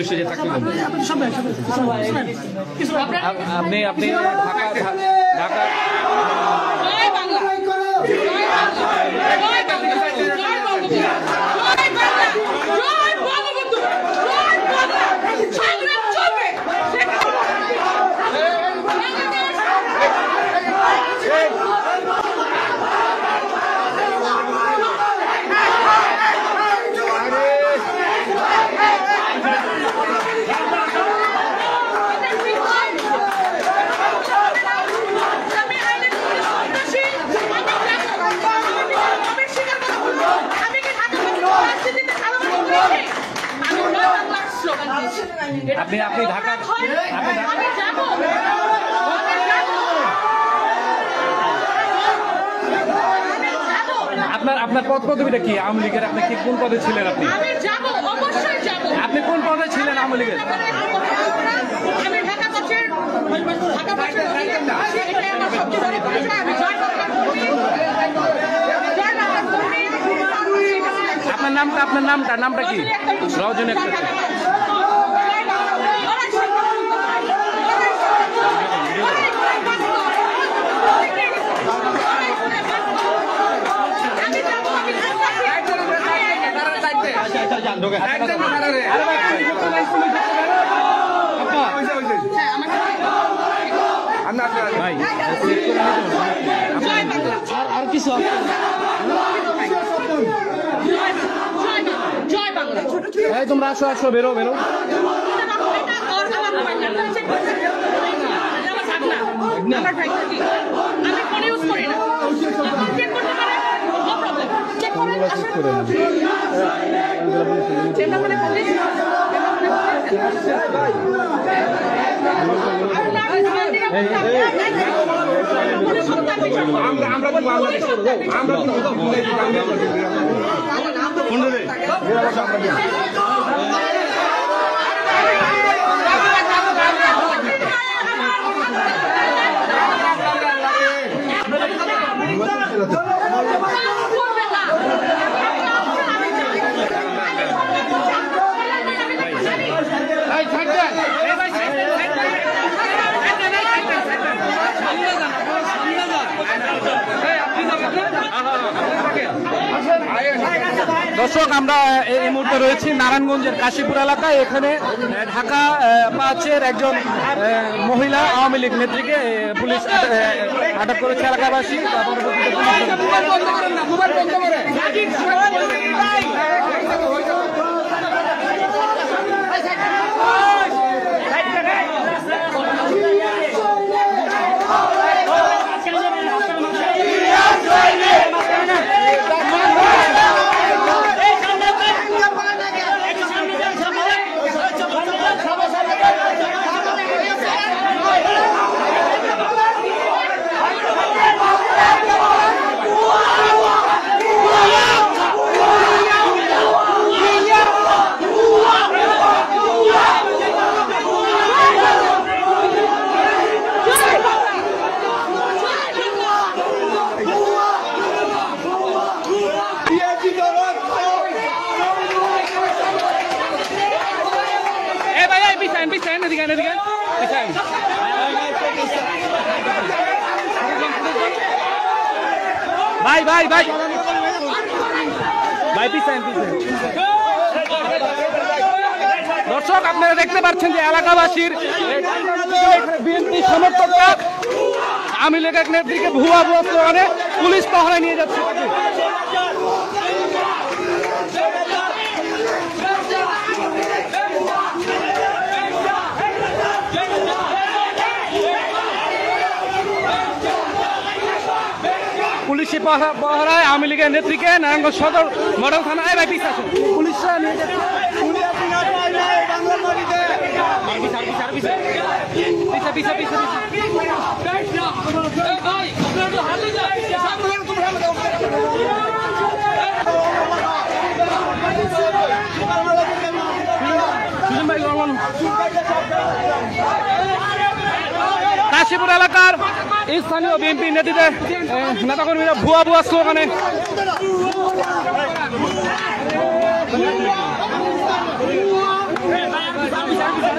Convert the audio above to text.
পুলিশে যে চাকরি করবেন আপনি আপনি ঢাকা আপনি আপনি ঢাকা আপনার আপনার পদ পদবিটা কি আওয়ামী লীগের? আপনি কি কোন পদে ছিলেন? আপনি আপনি কোন পদে ছিলেন আওয়ামী লীগের? আপনার নামটা কি? রওজনী আক্তার। আর কিছু তোমরা আসো আসো বেরো বেরো দর্শক, আমরা এই মুহূর্তে রয়েছি নারায়ণগঞ্জের কাশীপুর এলাকায়। এখানে ঢাকা ৫-এর একজন মহিলা আওয়ামী লীগ নেত্রীকে পুলিশ আটক করেছে এলাকাবাসী। ভাই ভাই ভাই ভাই দর্শক, আপনারা দেখতে পাচ্ছেন যে এলাকাবাসীর বিএনপি সমর্থকরা আওয়ামী লীগের নেত্রীকে ভুয়া মানে পুলিশ পাহারায় নিয়ে যাচ্ছে। পুলিশি পাহারায় আওয়ামী লীগের নেত্রীকে নারায়ণগঞ্জ সদর মডেল থানায় পুলিশরা নিয়ে যাচ্ছে। কাশীপুর এলাকার স্থানীয় বিএনপি নেতাকর্মীরা ভুয়া স্লোগানে ভাই